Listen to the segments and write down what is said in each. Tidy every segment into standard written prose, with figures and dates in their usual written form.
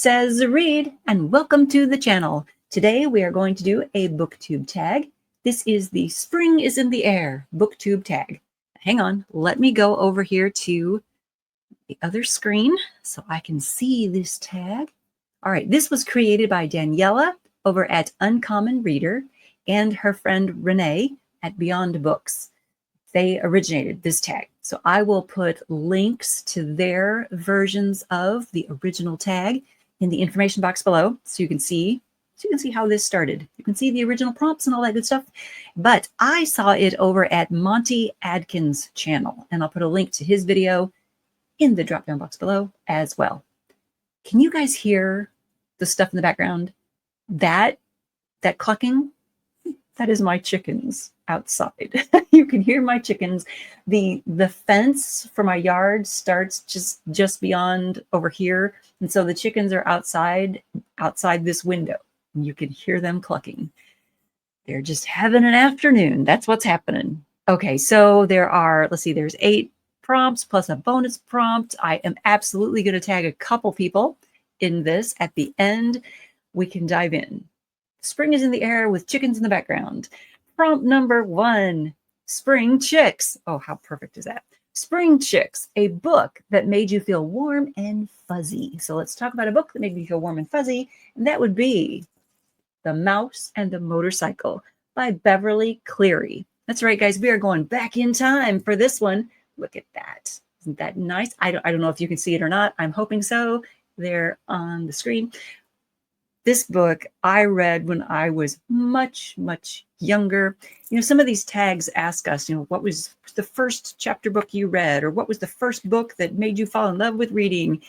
Says Read, and welcome to the channel. Today we are going to do a Booktube tag. This is the Spring is in the Air Booktube tag. Hang on, let me go over here to the other screen so I can see this tag. All right, this was created by Daniela over at Uncommon Reader and her friend Reney at Beyond Books. They originated this tag. So I will put links to their versions of the original tag in the information box below so you can see how this started. You can see the original prompts and all that good stuff. But I saw it over at Montie Adkins' channel, and I'll put a link to his video in the drop-down box below as well. Can you guys hear the stuff in the background? That clucking, that is my chickens outside. You can hear my chickens. The fence for my yard starts just beyond over here. And so the chickens are outside this window. And you can hear them clucking. They're just having an afternoon. That's what's happening. Okay, so there are, let's see, there's 8 prompts plus a bonus prompt. I am absolutely going to tag a couple people in this. At the end, we can dive in. Spring is in the air with chickens in the background. Prompt number 1, Spring Chicks. Oh, how perfect is that? Spring Chicks, a book that made you feel warm and fuzzy. So let's talk about a book that made me feel warm and fuzzy, and that would be The Mouse and the Motorcycle by Beverly Cleary. That's right, guys. We are going back in time for this one. Look at that. Isn't that nice? I don't know if you can see it or not. I'm hoping so. There on the screen. This book I read when I was much, much younger. You know, some of these tags ask us, you know, what was the first chapter book you read, or what was the first book that made you fall in love with reading?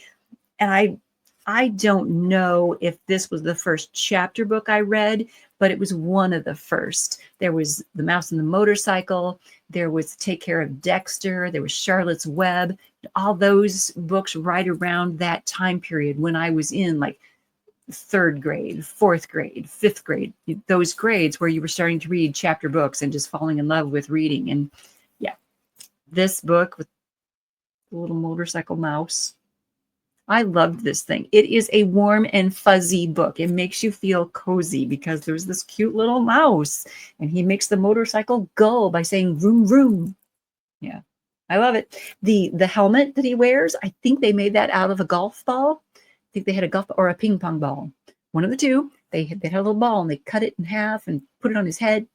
And I don't know if this was the first chapter book I read, but it was one of the first. There was The Mouse and the Motorcycle. There was Take Care of Dexter. There was Charlotte's Web. All those books right around that time period when I was in like 3rd grade, 4th grade, 5th grade, those grades where you were starting to read chapter books and just falling in love with reading. And yeah, this book with the little motorcycle mouse, I loved this thing. It is a warm and fuzzy book. It makes you feel cozy because there's this cute little mouse and he makes the motorcycle go by saying vroom, vroom. Yeah, I love it. The helmet that he wears, I think they made that out of a golf ball. I think they had a golf or a ping pong ball. One of the two. They had a little ball and they cut it in half and put it on his head.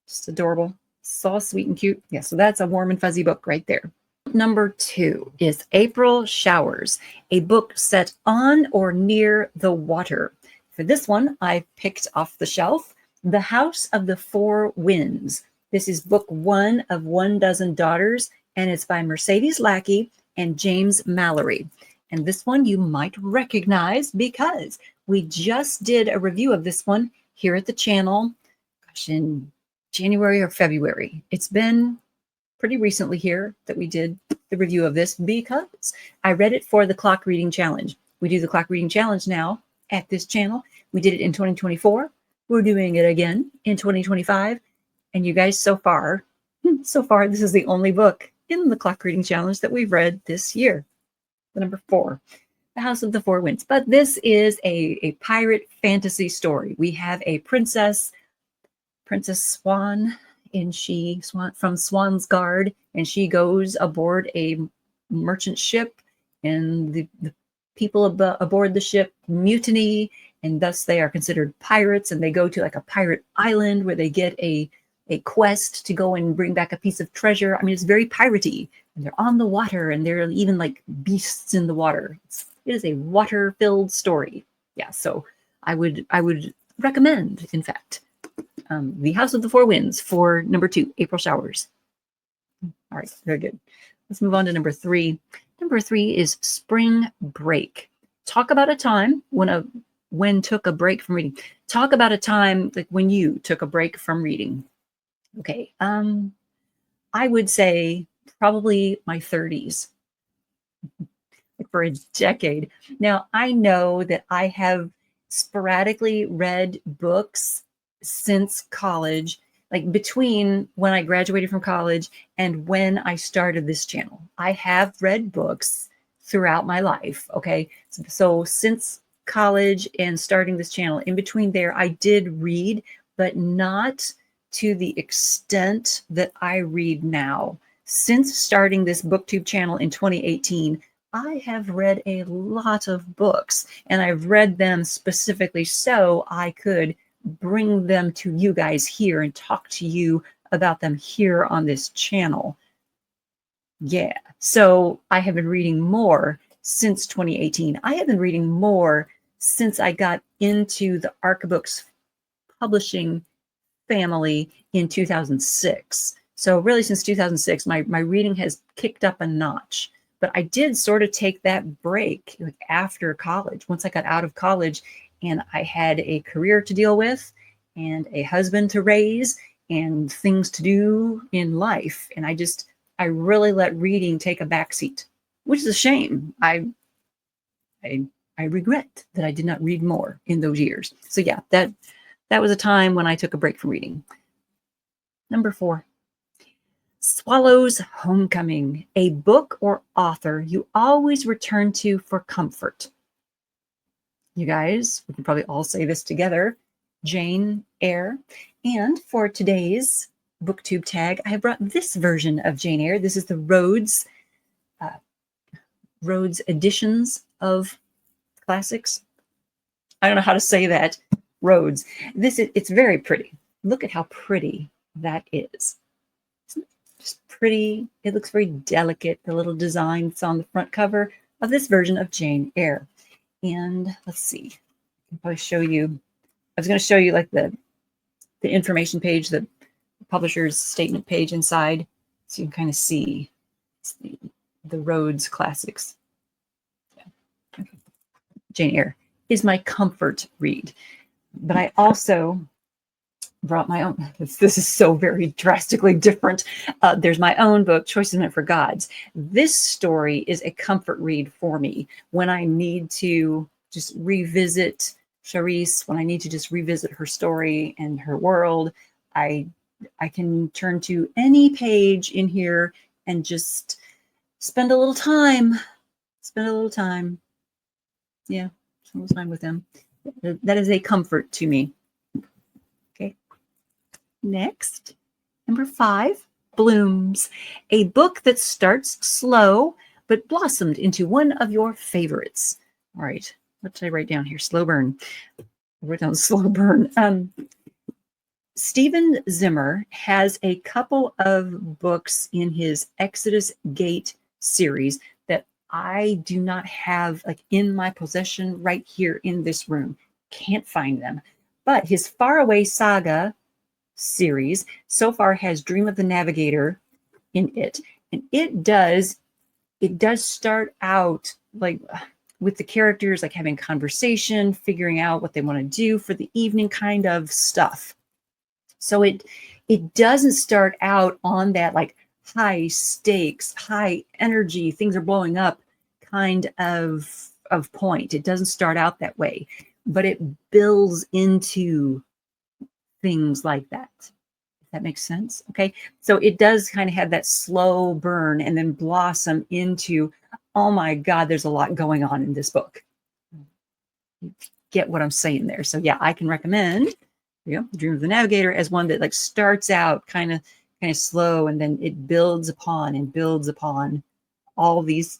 Just adorable. So sweet and cute. Yeah, so that's a warm and fuzzy book right there. Number 2 is April Showers, a book set on or near the water. For this one, I picked off the shelf The House of the 4 Winds. This is book 1 of 1 Dozen Daughters, and it's by Mercedes Lackey and James Mallory. And this one you might recognize because we just did a review of this one here at the channel, gosh, in January or February. It's been pretty recently here that we did the review of this because I read it for the Clock Reading Challenge. We do the Clock Reading Challenge now at this channel. We did it in 2024. We're doing it again in 2025. And you guys, so far, this is the only book in the Clock Reading Challenge that we've read this year. The number 4, The House of the 4 Winds. But this is a pirate fantasy story. We have a Princess Swan, and from Swan's Guard, and she goes aboard a merchant ship, and the people aboard the ship mutiny, and thus they are considered pirates, and they go to like a pirate island where they get a quest to go and bring back a piece of treasure. I mean, it's very piratey, and they're on the water, and they're even like beasts in the water. It is a water-filled story. Yeah, so I would recommend, in fact, The House of the 4 Winds for number 2, April Showers. All right, very good. Let's move on to number 3. Number 3 is Spring Break. Talk about a time when took a break from reading. Talk about a time like when you took a break from reading. Okay, I would say probably my 30s, for a decade. Now, I know that I have sporadically read books since college, like between when I graduated from college and when I started this channel. I have read books throughout my life, okay? So since college and starting this channel, in between there, I did read, but not to the extent that I read now. Since starting this BookTube channel in 2018, I have read a lot of books, and I've read them specifically so I could bring them to you guys here and talk to you about them here on this channel. Yeah, so I have been reading more since 2018. I have been reading more since I got into the Archibooks publishing family in 2006. So really since 2006, my reading has kicked up a notch. But I did sort of take that break like after college. Once I got out of college and I had a career to deal with and a husband to raise and things to do in life. And I really let reading take a backseat, which is a shame. I regret that I did not read more in those years. So yeah, that was a time when I took a break from reading. Number 4. Swallow's Homecoming, a book or author you always return to for comfort. You guys, we can probably all say this together, Jane Eyre. And for today's BookTube tag, I have brought this version of Jane Eyre. This is the Rhodes editions of classics. I don't know how to say that. Rhodes. It's very pretty. Look at how pretty that is. Isn't it just pretty? It looks very delicate. The little design that's on the front cover of this version of Jane Eyre. And let's see. I can probably show you. I was going to show you like the information page, the publisher's statement page inside, so you can kind of see the Rhodes classics. Yeah. Okay. Jane Eyre is my comfort read, but I also brought my own. This is so very drastically different. There's my own book, Choices Meant for Gods. This story is a comfort read for me when I need to just revisit Charisse, when I need to just revisit her story and her world. I can turn to any page in here and just spend a little time. Yeah, spend a little time with them. That is a comfort to me. Okay. Next, number 5, Blooms, a book that starts slow but blossomed into one of your favorites. All right, what did I write down here? Slow burn. I wrote down slow burn. Stephen Zimmer has a couple of books in his Exodus Gate series that I do not have like in my possession right here in this room. Can't find them. But his Faraway Saga series so far has Dream of the Navigator in it. And it does start out like with the characters like having conversation, figuring out what they want to do for the evening kind of stuff. So it doesn't start out on that like high stakes, high energy, things are blowing up kind of point. It doesn't start out that way, but it builds into things like that. If that makes sense. Okay. So it does kind of have that slow burn and then blossom into, oh my God, there's a lot going on in this book. You get what I'm saying there. So yeah, I can recommend Dream of the Navigator as one that like starts out kind of slow, and then it builds upon all these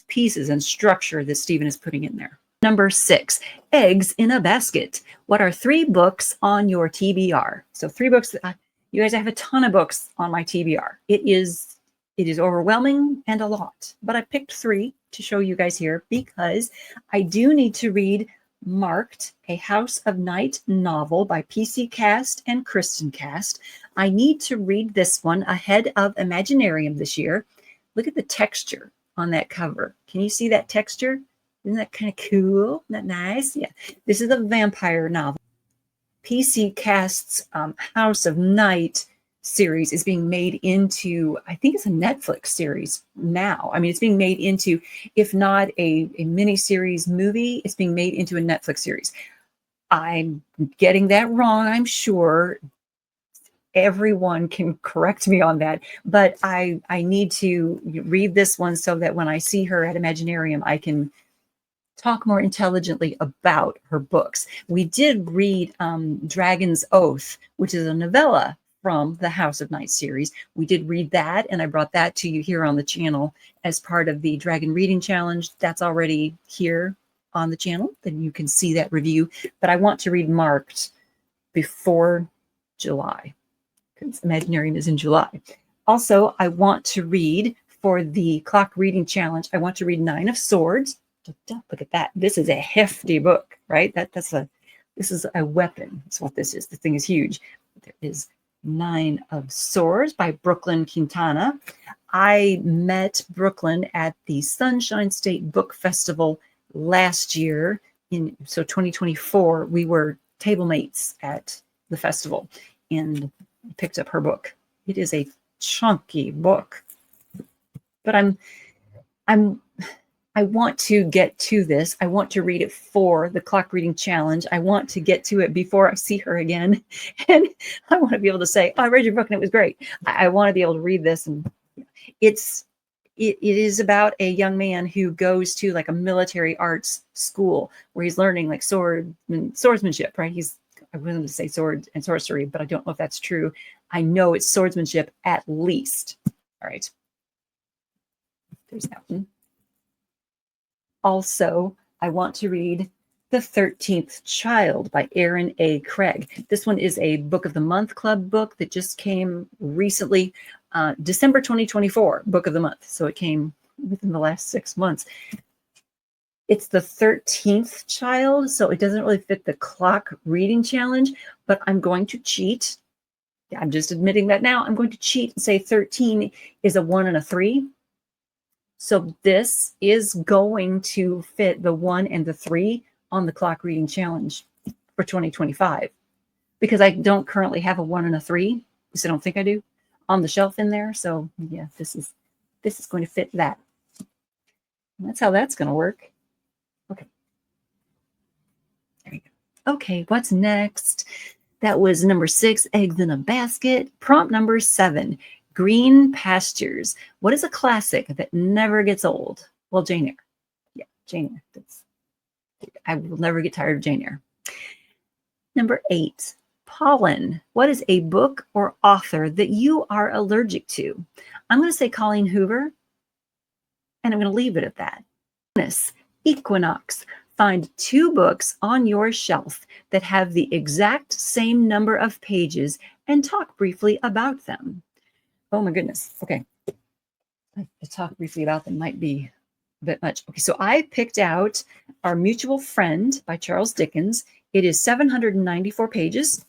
pieces and structure that Stephen is putting in there. Number 6, Eggs in a Basket. What are 3 books on your TBR? So 3 books that you guys, I have a ton of books on my TBR. It is overwhelming and a lot, but I picked 3 to show you guys here because I do need to read Marked, a House of Night novel by PC Cast and Kristen Cast. I need to read this one ahead of Imaginarium this year. Look at the texture on that cover. Can you see that texture? Isn't that kind of cool? Isn't that nice? Yeah. This is a vampire novel. PC Cast's House of Night series is being made into, I think it's a Netflix series now. I mean, it's being made into, if not a mini-series movie, it's being made into a Netflix series. I'm getting that wrong, I'm sure. Everyone can correct me on that, but I need to read this one so that when I see her at Imaginarium, I can talk more intelligently about her books. We did read Dragon's Oath, which is a novella from the House of Night series. We did read that, and I brought that to you here on the channel as part of the Dragon Reading Challenge. That's already here on the channel, then you can see that review. But I want to read Marked before July, because Imaginarium is in July. Also, I want to read for the Clock Reading Challenge, I want to read 9 of Swords. Look at that. This is a hefty book, right? This is a weapon. That's what this is. The thing is huge. There is 9 of Swords by Brooklyn Quintana. I met Brooklyn at the Sunshine State Book Festival last year. So 2024, we were table mates at the festival and picked up her book. It is a chunky book, but I want to get to this. I want to read it for the Clock Reading Challenge. I want to get to it before I see her again. And I want to be able to say, oh, I read your book and it was great. I want to be able to read this. And it is about a young man who goes to like a military arts school where he's learning like swordsmanship, right? I wanted to say sword and sorcery, but I don't know if that's true. I know it's swordsmanship at least. All right. There's that one. Also, I want to read The 13th Child by Aaron A. Craig. This one is a Book of the Month Club book that just came recently, December 2024, Book of the Month. So it came within the last 6 months. It's the 13th child, so it doesn't really fit the Clock Reading Challenge, but I'm going to cheat. I'm just admitting that now. I'm going to cheat and say 13 is a 1 and a 3. So this is going to fit the 1 and the 3 on the Clock Reading Challenge for 2025, because I don't currently have a 1 and a 3. At least I don't think I do on the shelf in there. So yeah, this is going to fit that. And that's how that's going to work. Okay. There you go. Okay, what's next? That was number 6, Eggs in a Basket. Prompt number 7. Green Pastures. What is a classic that never gets old? Well, Jane Eyre. Yeah, Jane Eyre. I will never get tired of Jane Eyre. Number 8, Pollen. What is a book or author that you are allergic to? I'm going to say Colleen Hoover, and I'm going to leave it at that. Equinox. Find 2 books on your shelf that have the exact same number of pages and talk briefly about them. Oh my goodness. Okay. To talk briefly about them might be a bit much. Okay, so I picked out Our Mutual Friend by Charles Dickens. It is 794 pages.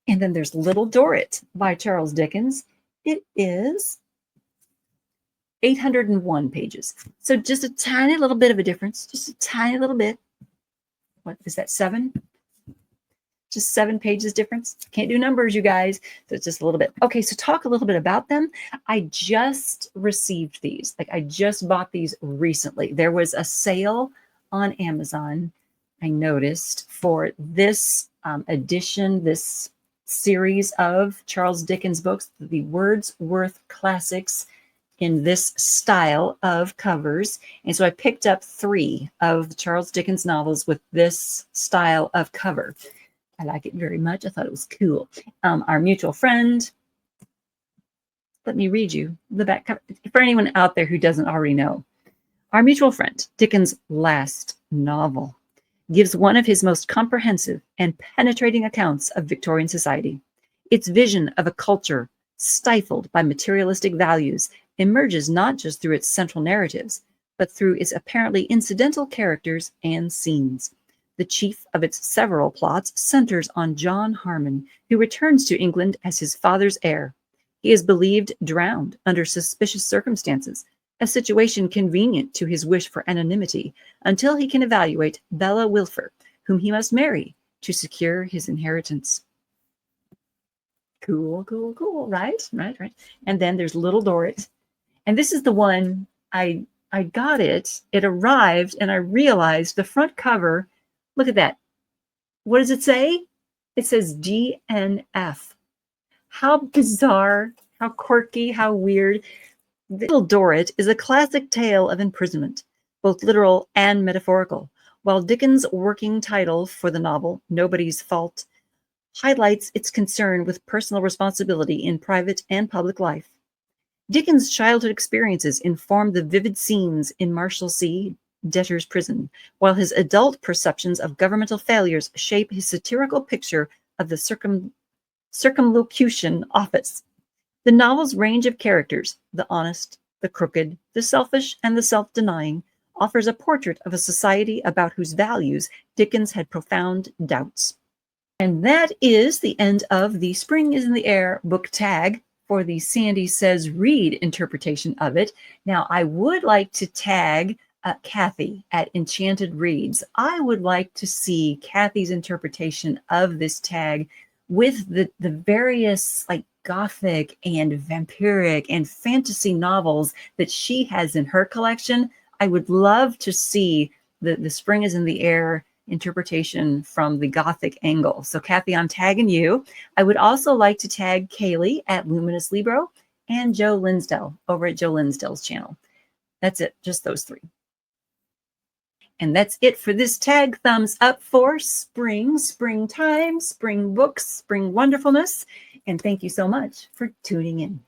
And then there's Little Dorrit by Charles Dickens. It is 801 pages. So just a tiny little bit of a difference. Just a tiny little bit. What is that, 7? Just 7 pages difference. Can't do numbers, you guys. So it's just a little bit. Okay, so talk a little bit about them. I just received these. Like I just bought these recently. There was a sale on Amazon, I noticed, for this edition, this series of Charles Dickens books, the Wordsworth Classics, in this style of covers. And so I picked up 3 of Charles Dickens novels with this style of cover. I like it very much. I thought it was cool. Our Mutual Friend. Let me read you the back cover for anyone out there who doesn't already know. Our Mutual Friend, Dickens' last novel, gives one of his most comprehensive and penetrating accounts of Victorian society. Its vision of a culture stifled by materialistic values emerges not just through its central narratives, but through its apparently incidental characters and scenes. The chief of its several plots centers on John Harmon, who returns to England as his father's heir. He is believed drowned under suspicious circumstances, a situation convenient to his wish for anonymity, until he can evaluate Bella Wilfer, whom he must marry to secure his inheritance. Cool, cool, cool, right? And then there's Little Dorrit. And this is the one I got it. It arrived, and I realized the front cover. Look at that. What does it say? It says DNF. How bizarre, how quirky, how weird. Little Dorrit is a classic tale of imprisonment. both literal and metaphorical. While Dickens' working title for the novel, Nobody's Fault, highlights its concern with personal responsibility in private and public life, Dickens' childhood experiences informed the vivid scenes in Marshalsea debtor's prison, while his adult perceptions of governmental failures shape his satirical picture of the circumlocution office. The novel's range of characters, the honest, the crooked, the selfish, and the self-denying, offers a portrait of a society about whose values Dickens had profound doubts. And that is the end of the Spring is in the Air book tag for the Sandy Says Read interpretation of it. Now, I would like to tag Kathy at Enchanted Reads. I would like to see Kathy's interpretation of this tag with the various like gothic and vampiric and fantasy novels that she has in her collection. I would love to see the Spring is in the Air interpretation from the gothic angle. So Kathy, I'm tagging you. I would also like to tag Kaylee at Luminous Libro and Joe Linsdell over at Joe Linsdell's channel. That's it, just those three. And that's it for this tag. Thumbs up for spring, springtime, spring books, spring wonderfulness. And thank you so much for tuning in.